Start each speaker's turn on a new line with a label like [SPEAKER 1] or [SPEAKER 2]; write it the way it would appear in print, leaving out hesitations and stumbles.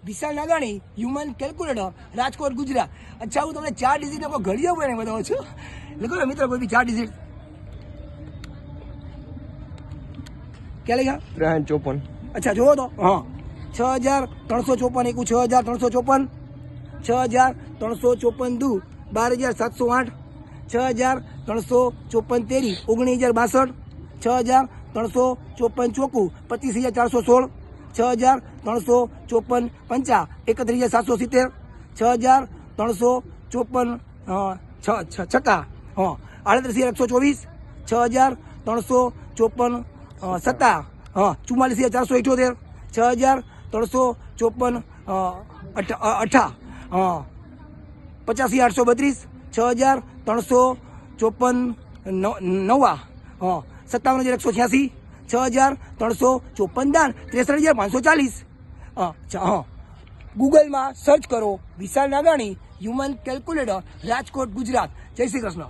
[SPEAKER 1] વિશાલ નાગાણી, human calculator, Rajkot, Gujarat. અચ્છા, હું તમને 4 ડિજિટ કોઈ ઘડિયા હોય ને બતાવું છું. લખો ને મિત્રો, કોઈ બી 4 ડિજિટ. ક્યાં લખ્યા?
[SPEAKER 2] 354.
[SPEAKER 1] અચ્છા, જોવો તો. હા, 6354 એકું 6354, 6354 દુ 12708, 6354 તેરી 19062, 6354 ચોકું 25416, 6354 પંચા 31770, 6354 છક્કા 38124, 6354 સત્તા 44478, 6354 અઠા 85832, 6354 નવા 57186, 6354 દાન 63540. ગૂગલમાં સર્ચ કરો વિશાલ નાગાણી, હ્યુમન કેલ્ક્યુલેટર, રાજકોટ, ગુજરાત. જય શ્રી કૃષ્ણ.